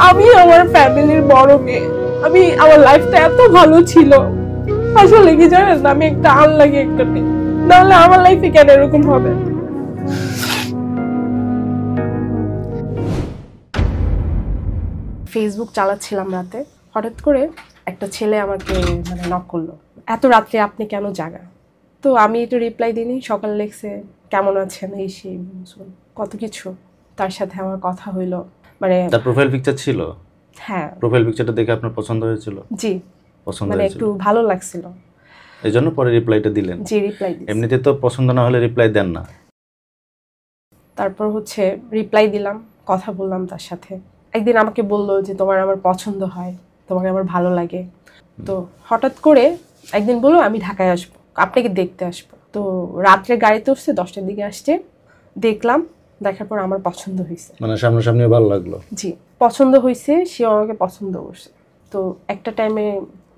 আমি আমার ফ্যামিলির বড় মেয়ে, আমি আমার লাইফটা এত ভালো ছিল। আসলে কি জানেন, আমি একটা আনলাকি একটা মেয়ে, নাহলে আমার লাইফে কেন এরকম হবে। ফেসবুক চালাচ্ছিলাম রাতে, হঠাৎ করে একটা ছেলে আমাকে নক করলো, এত রাত্রে আপনি কেন জাগা? তো আমি একটু রিপ্লাই দিইনি। সকালে লিখছে কেমন আছেন, এই সেই কত কিছু। তার সাথে আমার কথা হইলো, তার প্রোফাইল পিকচার ছিল। হ্যাঁ, প্রোফাইল পিকচারটা দেখে আপনার পছন্দ হয়েছিল? জি, পছন্দ হয়েছিল, একটু ভালো লাগছিল, এই জন্য পরে রিপ্লাইটা দিলেন? জি, রিপ্লাই দিই। এমনিতে তো পছন্দ না হলে রিপ্লাই দেন না। তারপর রিপ্লাই দিলাম, কথা বললাম তার সাথে। একদিন আমাকে বললো যে তোমার আমার পছন্দ হয়, তোমাকে আমার ভালো লাগে। তো হঠাৎ করে একদিন বললো আমি ঢাকায় আসবো, আপনাকে দেখতে আসবো। তো রাত্রে গাড়িতে উঠছে, 10টার দিকে আসছে, দেখলাম, দেখার পর আমার পছন্দ হয়েছে। সামনাসামনি ভালো লাগলো? জি, পছন্দ হয়েছে, সে আমাকে পছন্দ করছে। তো একটা টাইমে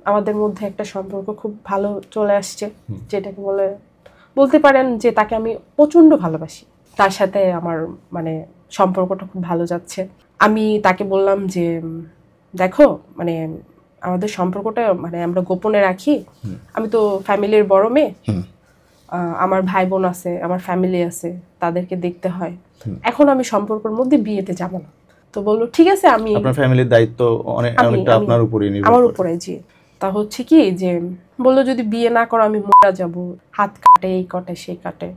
আমাদের মধ্যে একটা সম্পর্ক খুব ভালো চলে আসছে, যেটাকে বলতে পারেন যে তাকে আমি প্রচন্ড ভালোবাসি। তার সাথে আমার সম্পর্কটা খুব ভালো যাচ্ছে। আমি তাকে বললাম যে দেখো, আমাদের সম্পর্কটা আমরা গোপনে রাখি। আমি তো ফ্যামিলির বড় মেয়ে, আমার ভাই বোন আছে, আমার ফ্যামিলি আছে, তাদেরকে দেখতে হয়। এখন আমি সম্পর্কের মধ্যে বিয়েতে যাব না। তো বললো ঠিক আছে, আমি আপনার ফ্যামিলির দায়িত্ব অনেকটা আপনার উপরেই নির্ভর করে। আমার উপরে, জি। তা কি যে বললো যদি বিয়ে না করো আমি মরে যাব, হাত কাটে, এই কাটে সেই কাটে,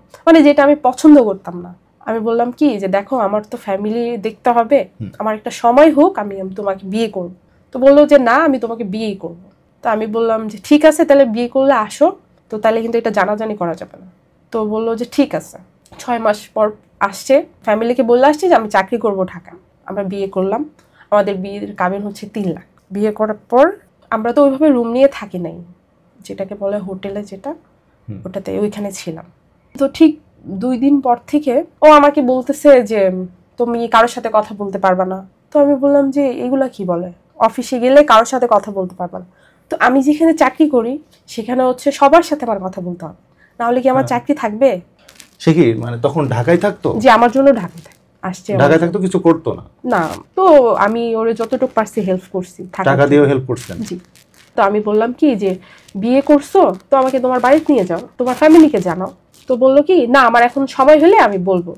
যেটা আমি পছন্দ করতাম না। আমি বললাম কি যে দেখো, আমার তো ফ্যামিলি দেখতে হবে, আমার একটা সময় হোক, আমি তোমাকে বিয়ে করব। তো বললো যে না, আমি তোমাকে বিয়েই করব। তো আমি বললাম যে ঠিক আছে, তাহলে বিয়ে করলে আসো, তো তাহলে কিন্তু এটা জানাজানি করা যাবে না। তো বললো যে ঠিক আছে। 6 মাস পর আসছে, ফ্যামিলিকে বলে আসছে যে আমি চাকরি করব ঢাকা। আমরা বিয়ে করলাম, আমাদের বিয়ের কাবিন হচ্ছে 3 লাখ। বিয়ে করার পর আমরা তো ওইভাবে রুম নিয়ে থাকি নাই, যেটাকে বলে হোটেলে, যেটা ওটাতে ওইখানে ছিলাম। তো ঠিক 2 দিন পর থেকে ও আমাকে বলতেছে যে তুমি কারোর সাথে কথা বলতে পারবা না। তো আমি বললাম যে এগুলা কি বলে, অফিসে গেলে কারোর সাথে কথা বলতে পারবা না? তো আমি যেখানে চাকরি করি সেখানে সবার সাথে আমার কথা বলতে হবে, নাহলে কি আমার চাকরি থাকবে? সে কি তখন ঢাকায় থাকতো? যে আমার জন্য ঢাকায় আসছে, ঢাকায় থাকতো, কিছু করতো না? না, তো আমি ওরে যতটুকু পারছি হেল্প করছি, টাকা দিয়েও হেল্প করছেন? জি। তো আমি বললাম কি যে বিয়ে করছো তো আমাকে তোমার বাড়িতে নিয়ে যাও, তোমার ফ্যামিলিকে জানাও। তো বললো কি না, আমার এখন সময় হলে আমি বলবো।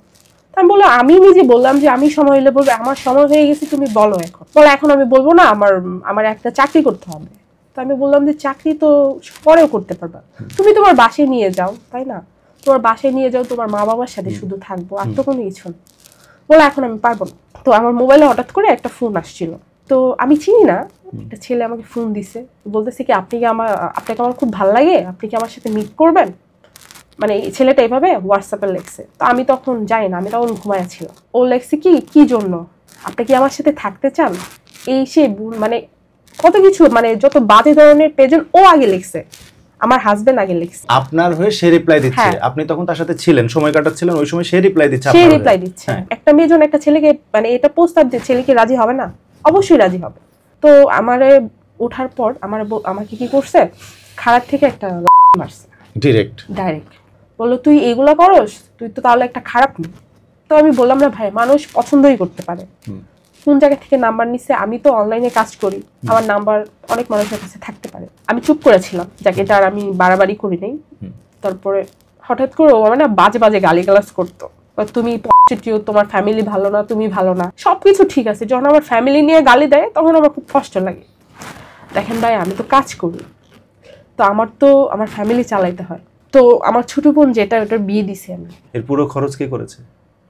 আমি বললাম, আমি নিজে বললাম যে আমি সময় হলে বলবো, আমার সময় হয়ে গেছে, তুমি বলো। এখন আমি বলবো না, আমার একটা চাকরি করতে হবে। তো আমি বললাম যে চাকরি তো পরেও করতে পারবা, তুমি তোমার বাসায় নিয়ে যাও, তাই না? তোমার বাসায় নিয়ে যাও, তোমার মা বাবার সাথে শুধু থাকবো, আর তো কোনো কিছু না। বলে এখন আমি পারবো না। তো আমার মোবাইলে হঠাৎ করে একটা ফোন আসছিল, তো আমি চিনি না, একটা ছেলে আমাকে ফোন দিছে, বলতেছে কি আপনাকে আমার খুব ভালো লাগে, আপনি কি আমার সাথে মিট করবেন? এই ছেলেটা এইভাবে হোয়াটসঅ্যাপে লেখছে। তো আমি তখন জানি না, আমি তখন ঘুমাইয়াছিলাম। ও লেখছে কি জন্য, আপনি কি আমার সাথে থাকতে চান, এই সে কত কিছু, যত বাজে ধরনের পেজেন্ট ও আগে লিখছে, আমার হাজবেন্ড আগে লিখছে। আপনার হয়ে সে রিপ্লাই দিচ্ছে, আপনি তখন তার সাথে ছিলেন, সময় কাটাচ্ছিলেন, ওই সময় সে রিপ্লাই দিচ্ছে, সে রিপ্লাই দিচ্ছে। একটা মেয়ে যখন একটা ছেলেকে এটা প্রস্তাব দিয়ে, ছেলে কি রাজি হবে না? অবশ্যই রাজি হবে। তো আমারে ওঠার পর আমাকে কি করছে, খারাপ থেকে একটা মারছে, ডাইরেক্ট বললো তুই এইগুলা করস, তুই তো তাহলে একটা খারাপ মেয়ে। তো আমি বললাম না ভাই, মানুষ পছন্দই করতে পারে, কোন জায়গা থেকে নাম্বার নিচ্ছে, আমি তো অনলাইনে কাজ করি, আমার নাম্বার অনেক মানুষের কাছে থাকতে পারে। আমি চুপ করেছিলাম, যাকে এটা আর আমি বাড়াবাড়ি করি নাই। তারপরে হঠাৎ করে ও বাজে বাজে গালিগালাজ করতো, তুমি তোমার ফ্যামিলি ভালো না, তুমি ভালো না, সবকিছু ঠিক আছে। যখন আমার ফ্যামিলি নিয়ে গালি দেয় তখন আমার খুব কষ্ট লাগে। দেখেন ভাই, আমি তো কাজ করি, তো আমার ফ্যামিলি চালাইতে হয়। তো আমার ছোট বোন যেটা, ওটার বিয়ে দিছি আমি। এর পুরো খরচ কে করেছে?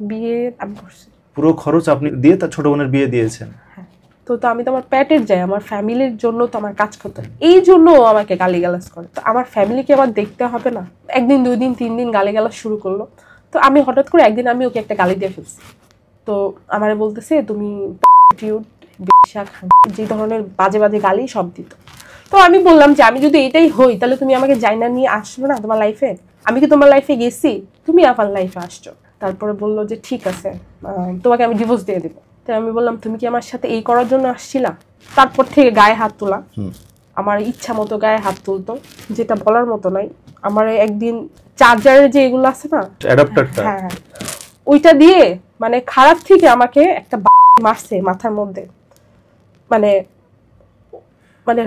বিয়ে আমি করছি। পুরো খরচ আপনি দিয়ে তার ছোট বোনের বিয়ে দিয়েছেন? হ্যাঁ। তো আমি তো আমার প্যাটের যাই, আমার ফ্যামিলির জন্য তো আমার কাজ করতে হয়, এই জন্য আমাকে গালিগালাজ করে। তো আমার ফ্যামিলিকে আবার দেখতে হবে না? একদিন 2 দিন 3 দিন গালিগালাজ শুরু করলো। তো আমি হঠাৎ করে একদিন আমি ওকে একটা গালি দিয়ে ফেলছি। তো আমারে বলতেছে তুমি যে ধরনের বাজে বাজে গালি সব দিত। তো আমি বললাম যে আমি যদি এটাই হই, তাহলে তুমি আমাকে জাইনা নিয়ে আসলো না তোমার লাইফে? আমি কি তোমার লাইফে গেছি? তুমি আমার লাইফে আসছো। তারপরে বললো যে ঠিক আছে, তোমাকে আমি ডিভোর্স দিয়ে দেবো। তো আমি বললাম তুমি কি আমার সাথে এই করার জন্য আসছিলা? তারপর থেকে গায়ে হাত তোলা, আমার ইচ্ছা মতো গায়ে হাত তুলতো, যেটা বলার মতো নাই। আমার একদিন চার্জারের যে এগুলো আছে না, অ্যাডাপ্টারটা, হ্যাঁ, ওইটা দিয়ে খারাপ থেকে আমাকে একটা মারছে মাথার মধ্যে। মানে মানে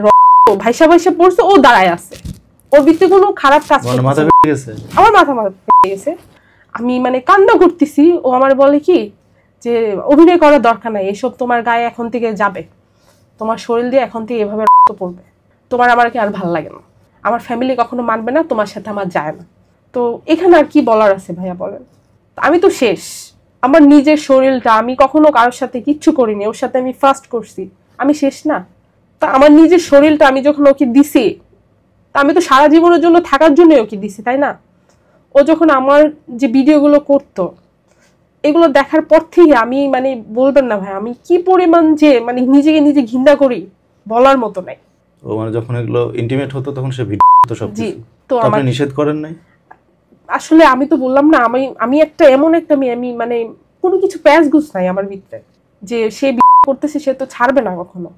ভাইসা ভাইসা পড়ছে, ও দাঁড়ায় আছে, ওর ভিতরে কোনো খারাপ কাজ মানে মাথা ফেটে গেছে, আমার মাথা ফেটে গেছে। আমি মানে কান্না করতেছি, ও আমার বলে কি যে অভিনয় করার দরকার নাই, এসব তোমার গায়ে এখন থেকে যাবে, তোমার শরীর দিয়ে এখন থেকে এভাবে রক্ত পড়বে, তোমার আমাকে আর ভালো লাগে না, আমার ফ্যামিলি কখনো মানবে না, তোমার সাথে আমার যায় না। তো এখানে আর কি বলার আছে ভাইয়া বলেন? আমি তো শেষ, আমার নিজের শরীরটা, আমি কখনো কারোর সাথে কিচ্ছু করিনি, ওর সাথে আমি ফার্স্ট করছি, আমি শেষ না? তা আমার নিজের শরীরটা আমি যখন ওকে দিছি, তা আমি তো সারা জীবনের জন্য থাকার জন্য ওকে দিছি, তাই না? ও যখন আমার যে ভিডিওগুলো করতো, এগুলো দেখার পর থেকে আমি মানে বলবেন না ভাই, আমি কি পরিমাণ যে মানে নিজেকে নিজে ঘৃণা করি বলার মতো নাই। ও মানে যখন এগুলো ইন্টিমেট হতো তখন সে ভিডিও করতো সব জি, কিছু, তো আপনি নিষেধ করেন নাই? আসলে আমি তো বললাম না, আমি একটা এমন একটা মেয়ে, আমি মানে কোনো কিছু প্যাচ গুছ নাই আমার ভিতরে, যে সে করতেছে সে তো ছাড়বে না কখনো,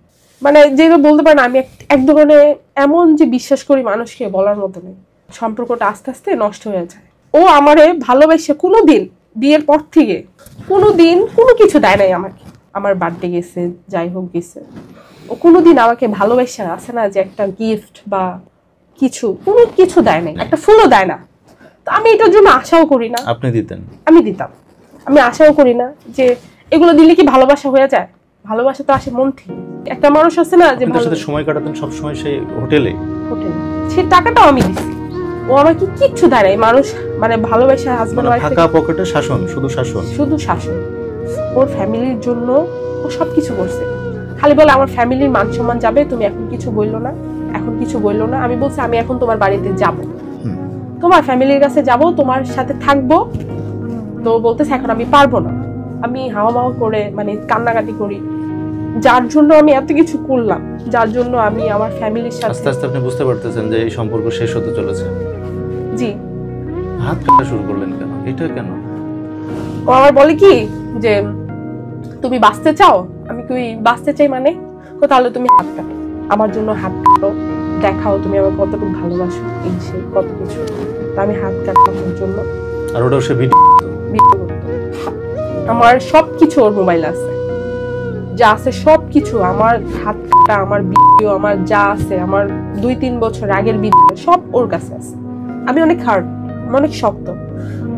মানে যেটা বলতে পারে না, আমি এক ধরনের এমন যে বিশ্বাস করি মানুষকে বলার মতো নেই। সম্পর্কটা আস্তে আস্তে নষ্ট হয়ে যায়। ও আমারে ভালোবেসে কোনোদিন বিয়ের পর থেকে কোনোদিন কোনো কিছু দেয় নাই আমাকে, আমার বার্থডে গেছে যাই হোক গেছে, ও কোনোদিন আমাকে ভালোবেসে আছে না যে একটা গিফট বা কিছু, কোনো কিছু দেয় নাই, একটা ফুলও দেয় না। তো আমি এটার জন্য আশাও করি না। আপনি দিতেন? আমি দিতাম, আমি আশাও করি না যে এগুলো দিলে কি ভালোবাসা হয়ে যায়। ভালোবাসা তো আসে মন থেকে। একটা মানুষ আছে না যে আপনার সাথে সময় কাটাতেন সব সময় সেই হোটেলে, সেই টাকাটাও আমি দিছি, ও আমাকে কিচ্ছু দেয় নাই। মানুষ মানে ভালোবাসা হাজবেন্ড ওয়াইফ, ফাঁকা পকেটে শাসন, শুধু শাসন, শুধু শাসন। ওর ফ্যামিলির জন্য ও সবকিছু করছে, খালি বলে আমার ফ্যামিলির মান সম্মান যাবে, তুমি এখন কিছু বললো না, এখন কিছু বললো না। আমি বলছি আমি এখন তোমার বাড়িতে যাব, তোমার ফ্যামিলির কাছে যাব, তোমার সাথে থাকবো। তো বলতেছে এখন আমি পারবো না। আমি হাওয়া মাওয়া করে মানে কান্নাকাটি করি, যার জন্য আমি এত কিছু করলাম, যার জন্য আমি আমার ফ্যামিলির সাথে। আস্তে আস্তে আপনি বুঝতে পারতেছেন যে এই সম্পর্ক শেষ হতে চলেছে। জি। হাত কাটা শুরু করলেন কেন? এটা কেন? ও আমার বলে কি যে তুমি বাঁচতে চাও? আমি কি বাঁচতে চাই মানে? তাহলে তুমি হাত কাটো, আমার জন্য হাত কাটো, দেখাও তুমি আমার কতটুকু ভালোবাসো, এই সে কত কিছু। তা আমি হাত কাটলাম ওর জন্য। আর ওটাও সে ভিডিও আমার সবকিছু ওর মোবাইল আছে, যা আছে সবকিছু, আমার হাত কাটা, আমার ভিডিও, আমার যা আছে, আমার 2-3 বছর আগের ভিডিও সব ওর কাছে আছে। আমি অনেক হার্ড, আমি অনেক শক্ত।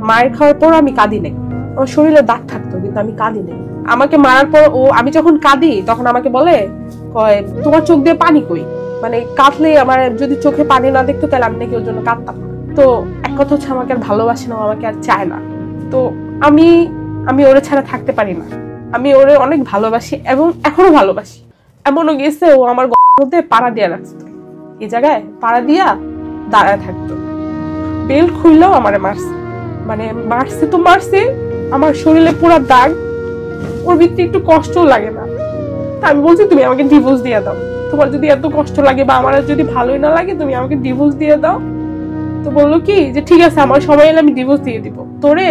মায়ের খাওয়ার পর আমি কাঁদি নাই, আমার শরীরে দাগ থাকতো কিন্তু আমি কাঁদি নাই। আমাকে মারার পর ও, আমি যখন কাঁদি তখন আমাকে বলে কয় তোমার চোখ দিয়ে পানি কই, মানে কাঁদলে আমার যদি চোখে পানি না দেখতো তাহলে আমি নাকি ওর জন্য কাঁদতাম। তো এক কথা হচ্ছে আমাকে আর ভালোবাসে না, আমাকে আর চায় না। তো আমি ওরে ছাড়া থাকতে পারি না। আমি ওরে অনেক ভালোবাসি এবং এখনো ভালোবাসি। এমনও গেছে ও আমার মধ্যে পাড়া দিয়া রাখতো, এই জায়গায় পাড়া দিয়া দাঁড়ায় থাকতো, বেল্ট খুললেও আমারে মারছে, মানে মারছে তো মারছে, আমার শরীরে পুরো দাগ, ওর ভিতরে একটু কষ্ট লাগে না। তা আমি বলছি তুমি আমাকে ডিভোর্স দিয়ে দাও, তোমার যদি এত কষ্ট লাগে বা আমার যদি ভালোই না লাগে তুমি আমাকে ডিভোর্স দিয়ে দাও। তো বললো কি যে ঠিক আছে আমার সময় এলে আমি ডিভোর্স দিয়ে দিব, তোরে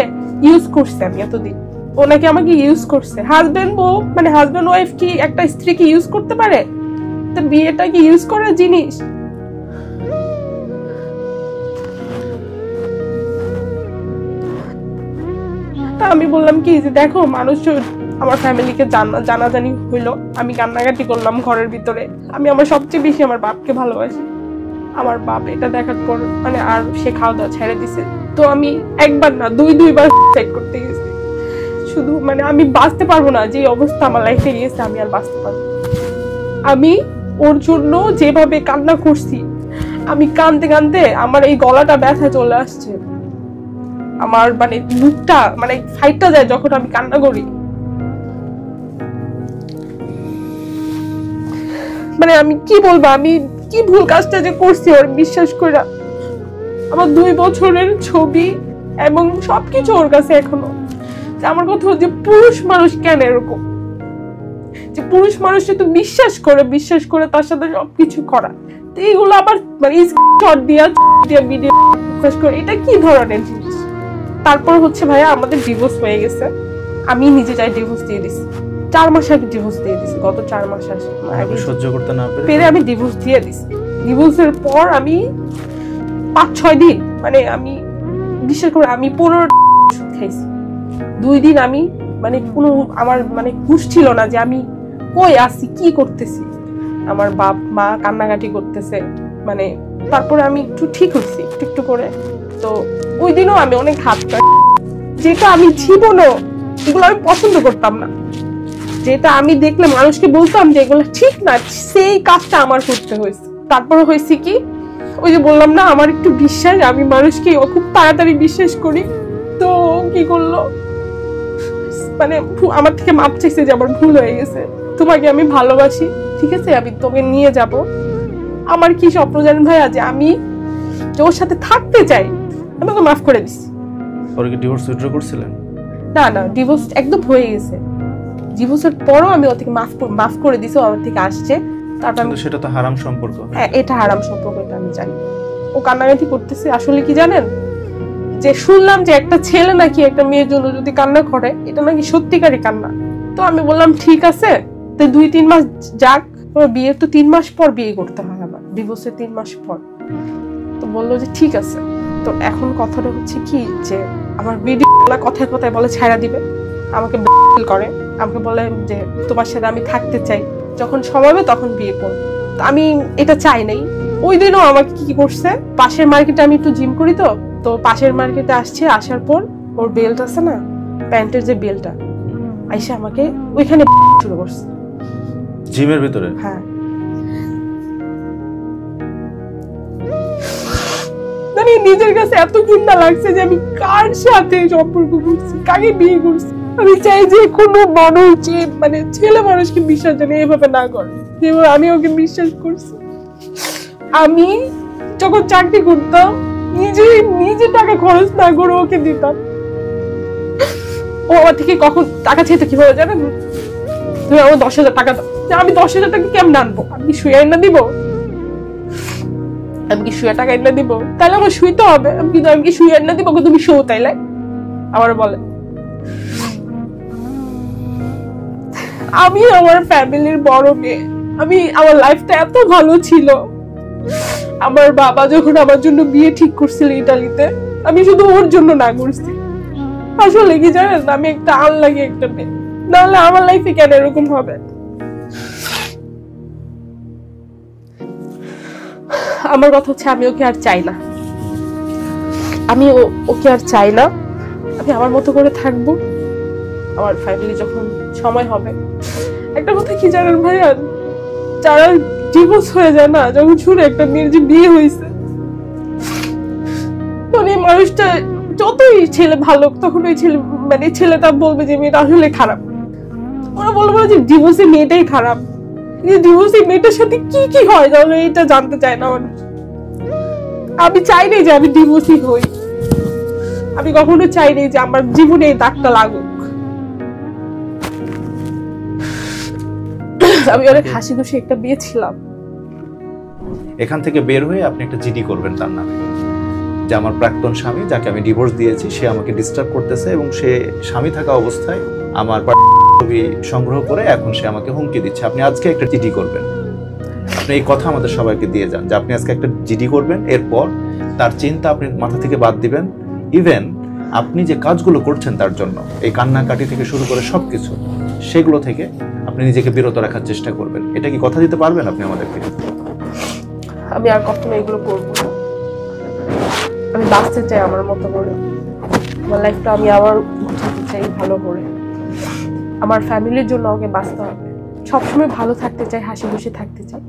ইউজ করছে আমি এতদিন, ও নাকি আমাকে ইউজ করছে। হাজবেন্ড বউ মানে হাজবেন্ড ওয়াইফ কি একটা স্ত্রীকে ইউজ করতে পারে? তো বিয়েটা কি ইউজ করার জিনিস? তা আমি বললাম কি যে দেখো মানুষ, আমার ফ্যামিলিকে জানাজানি হইলো, আমি কান্নাকাটি করলাম ঘরের ভিতরে। আমি আমার সবচেয়ে বেশি আমার বাপকে ভালোবাসি। আমার বাপ এটা দেখার পর মানে আর সে খাওয়া দাওয়া ছেড়ে দিছে। তো আমি একবার না 2-2বার চেক করতে গেছি, শুধু মানে আমি বাঁচতে পারবো না, যে অবস্থা আমার লাইফে গিয়েছে আমি আর বাঁচতে পারবো। আমি ওর জন্য যেভাবে কান্না করছি, আমি কাঁদতে কাঁদতে আমার এই গলাটা ব্যথা চলে আসছে, আমার মানে মুখটা মানে ফাইটটা যায় যখন আমি কান্না করি। মানে আমি কি বলবো, আমি কি ভুল কাজটা যে করছি ওর বিশ্বাস করে। আমার 2 বছরের ছবি এবং সবকিছু ওর কাছে এখনো। আমার কথা হচ্ছে পুরুষ মানুষ কেন এরকম, যে পুরুষ মানুষকে তো বিশ্বাস করে তার সাথে সবকিছু করা, তো এইগুলো আবার মানে স্ক্রিনশট দিয়া ভিডিও বিশ্বাস করে, এটা কি ধরনের জিনিস? তারপর হচ্ছে ভাইয়া আমাদের ডিভোর্স হয়ে গেছে, আমি নিজে যাই ডিভোর্স দিয়ে দিছি। 4 মাস আগে ডিভোর্স দিয়ে দিছি, গত 4 মাস আগে সহ্য করতে না পেরে আমি ডিভোর্স দিয়ে দিছি। ডিভোর্সের পর আমি 5-6 দিন মানে আমি বিশ্বাস করে আমি 15 খাইছি। 2 দিন আমি মানে কোনো আমার মানে হুঁশ ছিল না যে আমি কই আসি, কি করতেছি। আমার বাপ মা কান্নাকাটি করতেছে, মানে তারপরে আমি একটু ঠিক হচ্ছি একটু একটু করে। তো ওই দিনও আমি অনেক হাত কাটি, যেটা আমি জীবনও এগুলো আমি পছন্দ করতাম না, যেটা আমি দেখলে মানুষকে বলতাম যে এগুলো ঠিক না, সেই কাজটা আমার করতে হয়েছে। তারপরে হয়েছে কি, ওই যে বললাম না আমার একটু বিশ্বাস, আমি মানুষকে খুব তাড়াতাড়ি বিশ্বাস করি। তো কি করলো, মানে আমার থেকে মাপ চাইছে যে আমার ভুল হয়ে গেছে, তোমাকে আমি ভালোবাসি, ঠিক আছে আমি তোকে নিয়ে যাব। আমার কি স্বপ্ন জানেন ভাইয়া, যে আমি ওর সাথে থাকতে চাই, আমি ওকে মাফ করে দিছি। পরে কি ডিভোর্স উইথড্র করছিলেন? না না, ডিভোর্স একদম হয়ে গেছে। ডিভোর্সের পরও আমি ওর থেকে মাফ করে দিছি, আমার থেকে আসছে। তারপর সেটা তো হারাম সম্পর্ক। হ্যাঁ, এটা হারাম সম্পর্ক, এটা আমি জানি। ও কান্নাকাটি করতেছে, আসলে কি জানেন, যে শুনলাম যে একটা ছেলে নাকি একটা মেয়ের জন্য যদি কান্না করে, এটা নাকি সত্যিকারই কান্না। তো আমি বললাম ঠিক আছে, তো 2-3 মাস যাক, বিয়ের তো 3 মাস পর বিয়ে করতে হয়, আমার ডিভোর্সের 3 মাস পর। তো বললো যে ঠিক আছে। তো এখন কথাটা হচ্ছে কি, যে আমার ভিডিও কথায় কথায় বলে ছাড়া দিবে, আমাকে করে, আমাকে বলে যে তোমার সাথে আমি থাকতে চাই, যখন সময় হবে তখন বিয়ে করব। তো আমি এটা চাই নাই। ওই দিনও আমাকে কি করছে, পাশের মার্কেটে আমি একটু জিম করি, তো পাশের মার্কেটে আসছে, আসার পর ওর বেল্ট আছে না, প্যান্টের যে বেল্টটা, আইসা আমাকে ওইখানে শুরু করছে জিমের ভিতরে। হ্যাঁ, মানে নিজের কাছে এত ঘৃণা লাগছে যে আমি কার সাথে সম্পর্ক করছি, কাকে বিয়ে করছি। আমি চাই যে কোনো মানুষ, যে মানে ছেলে মানুষকে বিশ্বাস জানে এভাবে না করে যেভাবে আমি ওকে বিশ্বাস করছি। আমি যখন চাকরি করতাম, নিজে টাকা খরচ না করে ওকে দিতাম। ও আমার থেকে কখন টাকা চাইতো কিভাবে জানেন, তুমি আমার 10,000 টাকা দাও, আমি 10,000 টাকা কেমন আনবো, আমি কি শুয়ে এনে দিব, আমি কি শুয়ে টাকা এনে দিব, তাহলে আমার শুইতে হবে, আমি কি শুয়ে এনে দিব, তুমি শো, তাইলে আবার বলে। আমি আমার ফ্যামিলির বড় মেয়ে, আমার লাইফটা এত ভালো ছিল। আমার বাবা যখন আমার জন্য বিয়ে ঠিক করছিল ইতালিতে, আমি শুধু ওর জন্য না করছি। আসলে কি জানেন, আমি একটা আনলাকি একটা মেয়ে, নাহলে আমার লাইফে কেন এরকম হবে। আমার কথা হচ্ছে, আমি ওকে আর চাই না, আমি ওকে আর চাই না। আমি আমার মতো করে থাকবো, আমার ফ্যামিলি যখন সময় হবে। একটা কথা কি জানেন ভাইয়া, যারা ডিভোর্স হয়ে যায় না, যখন শুনে একটা মেয়ের যে বিয়ে হয়েছে, তখন এই মানুষটা যতই ছেলে ভালো, তখন ওই ছেলেটা বলবে যে মেয়েটা আসলে খারাপ। ওরা বলবো যে ডিভোর্সি মেয়েটাই খারাপ, ডিভোর্সি মেয়েটার সাথে কি কি হয় তাহলে এটা জানতে চায় না মানুষ। আমি চাই নাই যে আমি ডিভোর্সি হই, আমি কখনো চাই নাই যে আমার জীবনে এই দাগটা লাগুক। আমি অনেক হাসি খুশি একটা বিয়ে ছিলাম। এখান থেকে বের হয়ে আপনি একটা জিডি করবেন তার নামে, যে আমার প্রাক্তন স্বামী, যাকে আমি ডিভোর্স দিয়েছি, সে আমাকে ডিস্টার্ব করতেছে এবং সে স্বামী থাকা অবস্থায় আমার ছবি সংগ্রহ করে এখন সে আমাকে হুমকি দিচ্ছে। আপনি আজকে একটা জিডি করবেন, আপনি এই কথা আমাদের সবাইকে দিয়ে যান যে আপনি আজকে একটা জিডি করবেন। এরপর তার চিন্তা আপনি মাথা থেকে বাদ দিবেন। ইভেন আপনি যে কাজগুলো করছেন তার জন্য, এই কান্নাকাটি থেকে শুরু করে সবকিছু, সেগুলো থেকে আপনি নিজেকে বিরত রাখার চেষ্টা করবেন। এটা কি কথা দিতে পারবেন আপনি আমাদেরকে? আমি আর কখনো এগুলো করবো না। আমি বাঁচতে চাই আমার মতো করে, আমার লাইফটা আমি আবার গুছাতে চাই ভালো করে। আমার ফ্যামিলির জন্য আমাকে বাঁচতে হবে, সবসময় ভালো থাকতে চাই, হাসি খুশি থাকতে চাই।